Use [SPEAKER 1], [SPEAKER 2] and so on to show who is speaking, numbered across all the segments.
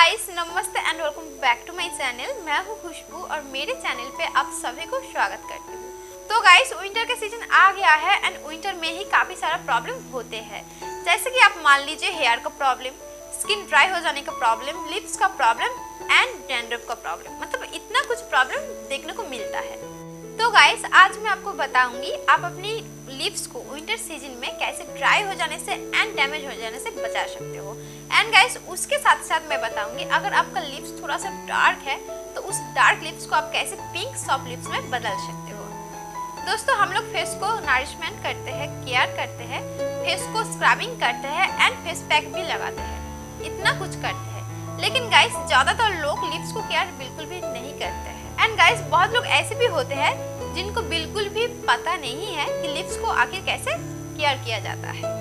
[SPEAKER 1] Guys नमस्ते and welcome back to my channel. मैं हूं खुशबू और मेरे चैनल पे आप सभी को स्वागत करती हूँ। तो गाइस विंटर का सीजन आ गया है एंड विंटर में ही काफ़ी सारा प्रॉब्लम होते हैं, जैसे कि आप मान लीजिए हेयर का प्रॉब्लम, स्किन ड्राई हो जाने का प्रॉब्लम, लिप्स का प्रॉब्लम एंड डैंड्रफ का प्रॉब्लम, मतलब इतना कुछ प्रॉब्लम देखने को मिलता है। तो गाइस आज मैं आपको बताऊंगी आप अपनी लिप्स को विंटर सीजन में कैसे ड्राई हो जाने से एंड डैमेज हो जाने से बचा सकते हो। एंड गाइस उसके साथ साथ मैं बताऊंगी अगर आपका लिप्स थोड़ा सा डार्क है तो उस डार्क लिप्स को आप कैसे पिंक सॉफ्ट लिप्स में बदल सकते हो। दोस्तों हम लोग फेस को नरिशमेंट करते हैं, केयर करते हैं, फेस को स्क्रबिंग करते हैं एंड फेस पैक भी लगाते हैं, इतना कुछ करते हैं। लेकिन गाइस ज़्यादातर लोग लिप्स को केयर बिल्कुल भी नहीं करते हैं। एंड गाइस बहुत लोग ऐसे भी होते हैं जिनको बिल्कुल भी पता नहीं है कि लिप्स को आखिर कैसे केयर किया जाता है।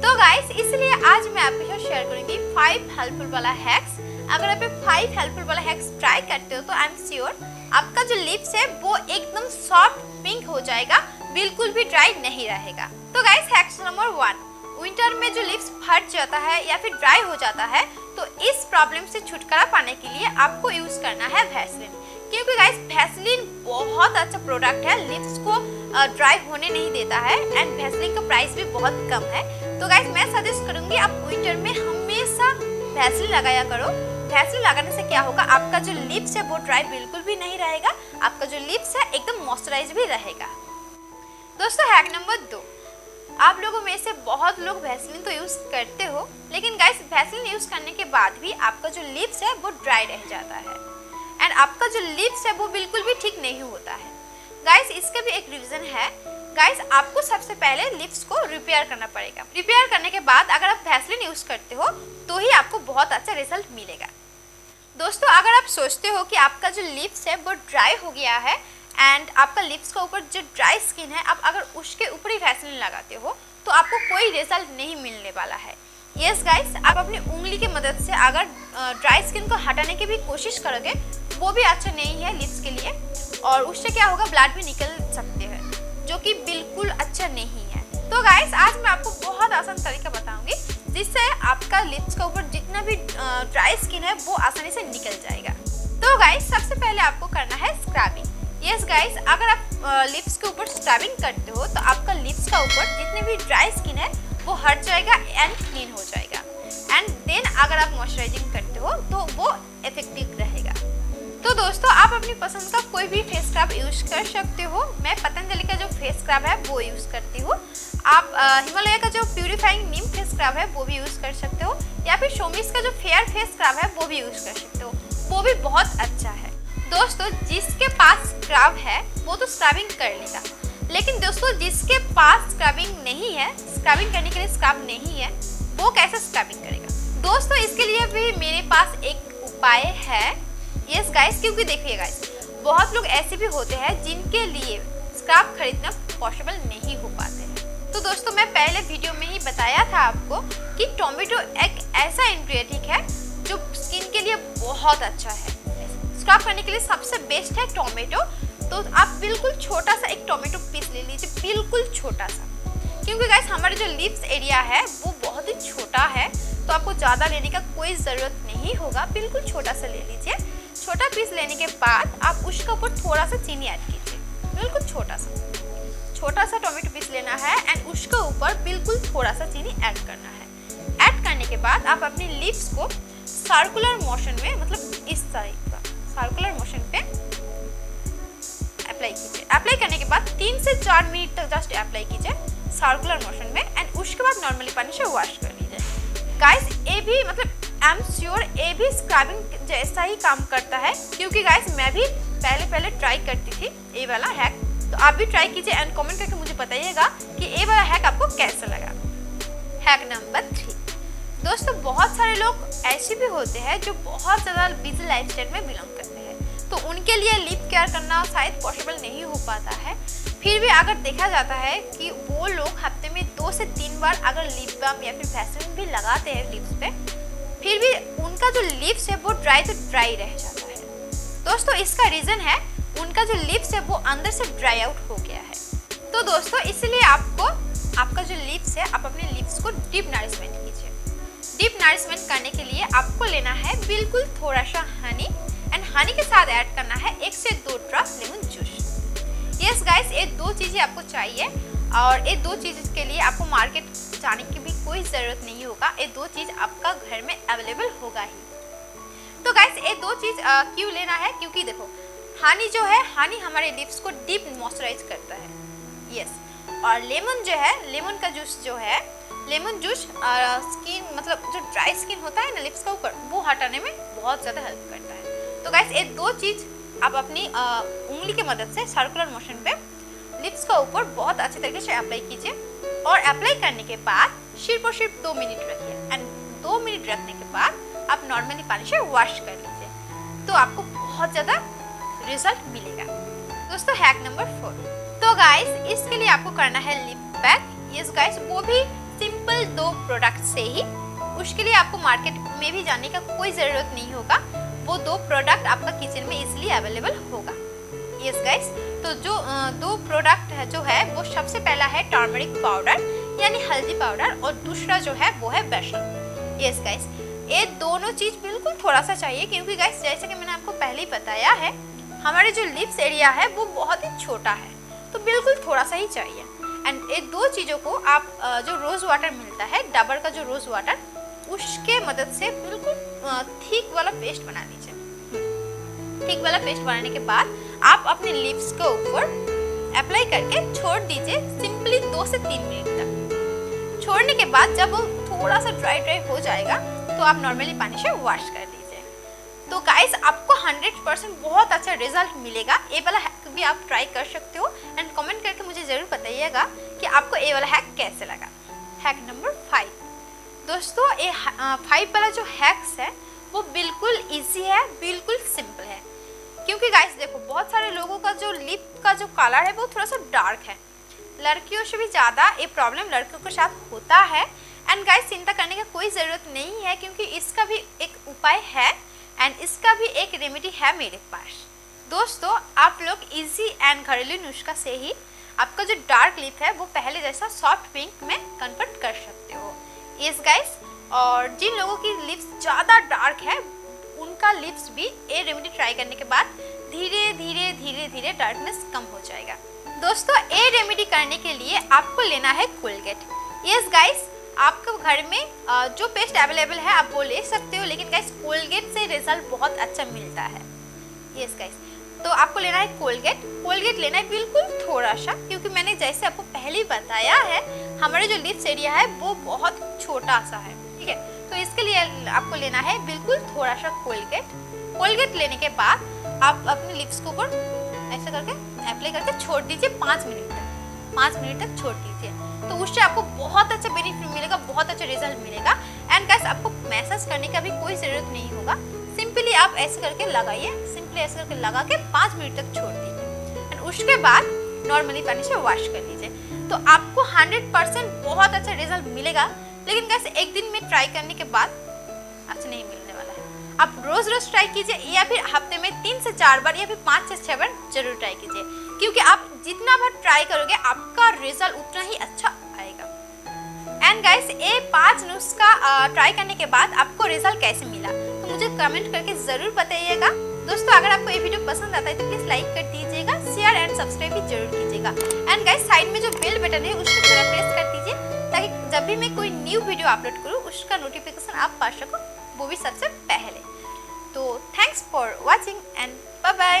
[SPEAKER 1] तो गाइस इसलिए आज मैं आपके साथ शेयर करूंगी 5 हेल्पफुल वाला हैक्स। अगर आप 5 हेल्पफुल वाला हैक्स ट्राई करते हो तो आई एम श्योर आपका जो लिप्स है वो एकदम सॉफ्ट पिंक हो जाएगा, बिल्कुल भी ड्राई नहीं रहेगा। तो गाइस हैक्स नंबर 1, विंटर में जो लिप्स फट जाता है या फिर ड्राई हो जाता है तो इस प्रॉब्लम से छुटकारा पाने के लिए आपको यूज करना है वैसलीन। क्योंकि गाइस वैसलीन बहुत अच्छा प्रोडक्ट है, लिप्स को ड्राई होने नहीं देता है एंड वैसलीन का प्राइस भी बहुत कम है। तो गाइस मैं सजेस्ट करूंगी आप विंटर में हमेशा वैसलीन लगाया करो। वैसलीन लगाने से क्या होगा, आपका जो लिप्स है वो ड्राई बिल्कुल भी नहीं रहेगा, आपका जो लिप्स है एकदम मॉइस्चराइज भी रहेगा। दोस्तों हैक नंबर 2, आप लोगों में से बहुत लोग वैसलीन तो यूज करते हो, लेकिन गाइस वैसलीन यूज करने के बाद भी आपका जो लिप्स है वो ड्राई रह जाता है एंड आपका जो लिप्स है वो बिल्कुल भी ठीक नहीं होता है। गाइस इसका भी एक रीजन है। गाइस आपको सबसे पहले लिप्स को रिपेयर करना पड़ेगा। रिपेयर करने के बाद अगर आप वैसलीन यूज करते हो तो ही आपको बहुत अच्छा रिजल्ट मिलेगा। दोस्तों अगर आप सोचते हो कि आपका जो लिप्स है वो ड्राई हो गया है एंड आपका लिप्स का ऊपर जो ड्राई स्किन है आप अगर उसके ऊपर ही वैसलीन लगाते हो तो आपको कोई रिजल्ट नहीं मिलने वाला है। यस गाइस आप अपनी उंगली की मदद से अगर ड्राई स्किन को हटाने की भी कोशिश करोगे वो भी अच्छा नहीं है लिप्स के लिए, और उससे क्या होगा ब्लड भी निकल सकते हैं जो कि बिल्कुल अच्छा नहीं है। तो गाइस आज मैं आपको बहुत आसान तरीका बताऊंगी जिससे आपका लिप्स के ऊपर जितना भी ड्राई स्किन है वो आसानी से निकल जाएगा। तो गाइस सबसे पहले आपको करना है स्क्रबिंग। यस गाइस अगर आप लिप्स के ऊपर स्क्रबिंग करते हो तो आपका लिप्स का ऊपर जितनी भी ड्राई स्किन है वो हट जाएगा एंड क्लीन हो जाएगा एंड देन अगर आप मॉइस्चराइजिंग करते हो तो वो इफेक्टिव रहेगा। तो दोस्तों आप अपनी पसंद का कोई भी फेस स्क्रब यूज कर सकते हो। मैं पतंजलि का जो फेस स्क्रब है वो यूज करती हूँ। आप हिमालय का जो प्यूरिफाइंग नीम फेस स्क्रब है वो भी यूज कर सकते हो, या फिर शोमिस का जो फेयर फेस स्क्रब है वो भी यूज कर सकते हो, वो भी बहुत अच्छा है। दोस्तों जिसके पास स्क्रब है वो तो स्क्रबिंग कर लेगा, लेकिन दोस्तों जिसके पास स्क्रबिंग नहीं है, स्क्रबिंग करने के लिए स्क्रब नहीं है, वो कैसे स्क्रबिंग करेगा। दोस्तों इसके लिए भी मेरे पास एक उपाय है। यस गाइस क्योंकि देखिए गाइस बहुत लोग ऐसे भी होते हैं जिनके लिए स्क्रब खरीदना पॉसिबल नहीं हो पाते हैं। तो दोस्तों मैं पहले वीडियो में ही बताया था आपको कि टोमेटो एक ऐसा इंग्रेडिएंट है जो स्किन के लिए बहुत अच्छा है। स्क्रब करने के लिए सबसे बेस्ट है टोमेटो। तो आप बिल्कुल छोटा सा एक टोमेटो पीस ले लीजिए, बिल्कुल छोटा सा, क्योंकि गाइस हमारे जो लिप्स एरिया है वो बहुत ही छोटा है तो आपको ज़्यादा लेने का कोई ज़रूरत नहीं होगा, बिल्कुल छोटा सा ले लीजिए। छोटा पीस लेने के बाद आप उसके ऊपर थोड़ा सा चीनी ऐड कीजिए, बिल्कुल छोटा सा टोमेटो पीस लेना है एंड उसके ऊपर बिल्कुल थोड़ा सा चीनी ऐड करना है। ऐड करने के बाद आप अपने लिप्स को सर्कुलर मोशन में, मतलब इस तरह का सर्कुलर मोशन पे अप्लाई कीजिए। अप्लाई करने के बाद 3 से 4 मिनट तक जस्ट अप्लाई कीजिए सर्कुलर मोशन में एंड उसके बाद नॉर्मली पानी से वॉश कर लीजिए। गाइस ये भी मतलब आई एम श्योर ये भी स्क्रबिंग जैसा ही काम करता है, क्योंकि गाइस मैं भी पहले ट्राई करती थी ये वाला हैक। तो आप भी ट्राई कीजिए एंड कमेंट करके मुझे बताइएगा कि ये वाला हैक आपको कैसा लगा। हैक नंबर 3, दोस्तों बहुत सारे लोग ऐसे भी होते हैं जो बहुत ज़्यादा बिजी लाइफस्टाइल में बिलोंग करते हैं, तो उनके लिए लिप केयर करना शायद पॉसिबल नहीं हो पाता है। फिर भी अगर देखा जाता है कि वो लोग हफ्ते में 2 से 3 बार अगर लिप बाम या फिर वैसलीन भी लगाते हैं लिप्स पे, फिर भी उनका जो लिप्स है वो ड्राई तो ड्राई रह जाता है। दोस्तों इसका रीज़न है उनका जो लिप्स है वो अंदर से ड्राई आउट हो गया है। तो दोस्तों इसलिए आपको आपका जो लिप्स है आप अपने लिप्स को डीप नरिशमेंट कीजिए। डीप नरिशमेंट करने के लिए आपको लेना है बिल्कुल थोड़ा सा हनी एंड हनी के साथ ऐड करना है 1 से 2 drop lemon juice. Yes guys, ये 2 चीज़ें आपको चाहिए और ये 2 चीज़ के लिए आपको मार्केट जाने की भी कोई ज़रूरत नहीं होगा। ये 2 चीज़ आपका घर में अवेलेबल होगा ही। तो गाइस, ये 2 चीज़ क्यों लेना है? क्योंकि देखो, हनी जो है, हनी हमारे लिप्स को डीप मॉइस्चराइज करता है। यस, और लेमन जो है, लेमन का जूस जो है, लेमन जूस स्किन मतलब जो ड्राई स्किन होता है ना लिप्स का ऊपर, वो हटाने में बहुत ज़्यादा हेल्प करता है। तो गाइस, ये 2 चीज़ आप अपनी उंगली की मदद से सर्कुलर मोशन पे लिप्स का ऊपर बहुत अच्छे तरीके से अप्लाई कीजिए और अप्लाई करने के बाद सिर्फ और सिर्फ 2 मिनट रखिए एंड 2 मिनट रखने के बाद आप नॉर्मली पानी से वॉश कर लीजिए, तो आपको बहुत ज़्यादा रिजल्ट मिलेगा। दोस्तों, हैक नंबर 4। तो गाइस, इसके लिए आपको करना है लिप पैक। यस गाइस, वो भी सिंपल 2 प्रोडक्ट से ही। उसके लिए आपको मार्केट में भी जाने का कोई ज़रूरत नहीं होगा, वो 2 प्रोडक्ट आपका किचन में इजीली अवेलेबल होगा। यस गाइस, तो जो 2 प्रोडक्ट है जो है, वो सबसे पहला है टर्मरिक पाउडर यानी हल्दी पाउडर और दूसरा जो है वो है बेसन। यस गाइस, ये दोनों चीज़ बिल्कुल थोड़ा सा चाहिए क्योंकि गाइस, जैसे कि मैंने आपको पहले ही बताया है, हमारे जो लिप्स एरिया है वो बहुत ही छोटा है, तो बिल्कुल थोड़ा सा ही चाहिए। एंड ये 2 चीज़ों को आप जो रोज़ वाटर मिलता है, डाबर का जो रोज़ वाटर, उसके मदद से बिल्कुल थिक वाला पेस्ट बना लीजिए। थिक वाला पेस्ट बनाने के बाद आप अपने लिप्स के ऊपर अप्लाई करके छोड़ दीजिए सिंपली 2 से 3 मिनट तक। छोड़ने के बाद जब वो थोड़ा सा ड्राई हो जाएगा तो आप नॉर्मली पानी से वॉश कर लीजिए। तो गाइस, आपको 100% बहुत अच्छा रिजल्ट मिलेगा। ये वाला हैक भी आप ट्राई कर सकते हो एंड कमेंट करके मुझे ज़रूर बताइएगा कि आपको ये वाला हैक कैसे लगा। Hack number 5। दोस्तों, ये 5 वाला जो हैक्स है वो बिल्कुल ईजी है, बिल्कुल सिंपल है। क्योंकि गाइस देखो, बहुत सारे लोगों का जो लिप का जो कलर है वो थोड़ा सा डार्क है। लड़कियों से भी ज़्यादा ये प्रॉब्लम लड़कियों के साथ होता है। एंड गाइस, चिंता करने की कोई ज़रूरत नहीं है क्योंकि इसका भी एक उपाय है एंड इसका भी एक रेमेडी है मेरे पास। दोस्तों, आप लोग इजी एंड घरेलू नुस्खा से ही आपका जो डार्क लिप है वो पहले जैसा सॉफ्ट पिंक में कन्वर्ट कर सकते हो। यस गाइस, और जिन लोगों की लिप्स ज़्यादा डार्क है उनका लिप्स भी ये रेमेडी ट्राई करने के बाद धीरे धीरे धीरे धीरे डार्कनेस कम हो जाएगा। दोस्तों, ये रेमेडी करने के लिए आपको लेना है कोलगेट। यस गाइस, आपके घर में जो पेस्ट अवेलेबल है आप वो ले सकते हो, लेकिन गाइस कोलगेट से रिजल्ट बहुत अच्छा मिलता है। यस गाइस, तो आपको लेना है कोलगेट। कोलगेट लेना है बिल्कुल थोड़ा सा, क्योंकि मैंने जैसे आपको पहले ही बताया है, हमारे जो लिप्स एरिया है वो बहुत छोटा सा है, ठीक है। तो इसके लिए आपको लेना है बिल्कुल थोड़ा सा कोलगेट। कोलगेट लेने के बाद आप अपने लिप्स को ऊपर ऐसा करके अप्लाई करके छोड़ दीजिए 5 मिनट तक। 5 मिनट तक छोड़ दीजिए, तो उससे आपको बहुत अच्छा बेनिफिट मिलेगा, बहुत अच्छा रिजल्ट मिलेगा। एंड गाइस, आपको मैसेज करने का भी कोई ज़रूरत नहीं होगा, सिंपली आप ऐसे करके लगाइए, सिंपली ऐसे करके लगा के 5 मिनट तक छोड़ दीजिए एंड उसके बाद नॉर्मली पानी से वॉश कर लीजिए। तो आपको 100% बहुत अच्छा रिजल्ट मिलेगा। लेकिन गाइस, एक दिन में ट्राई करने के बाद अच्छा नहीं मिलने वाला है। आप रोज रोज ट्राई कीजिए या फिर हफ्ते में 3 से 4 बार या फिर 5 से 6 बार जरूर ट्राई कीजिए, क्योंकि आप जितना बार ट्राई करोगे आपका रिजल्ट उतना ही अच्छा आएगा। एंड गाइस, ये 5 नुस्खा ट्राई करने के बाद आपको रिजल्ट कैसे मिला तो मुझे कमेंट करके ज़रूर बताइएगा। दोस्तों, अगर आपको ये वीडियो पसंद आता है तो प्लीज़ लाइक कर दीजिएगा, शेयर एंड सब्सक्राइब भी जरूर कीजिएगा। एंड गाइस, साइड में जो बेल बटन है उसको पूरा प्रेस कर दीजिए ताकि जब भी मैं कोई न्यू वीडियो अपलोड करूँ उसका नोटिफिकेशन आप पा सको, वो भी सबसे पहले। तो thanks for watching and bye bye.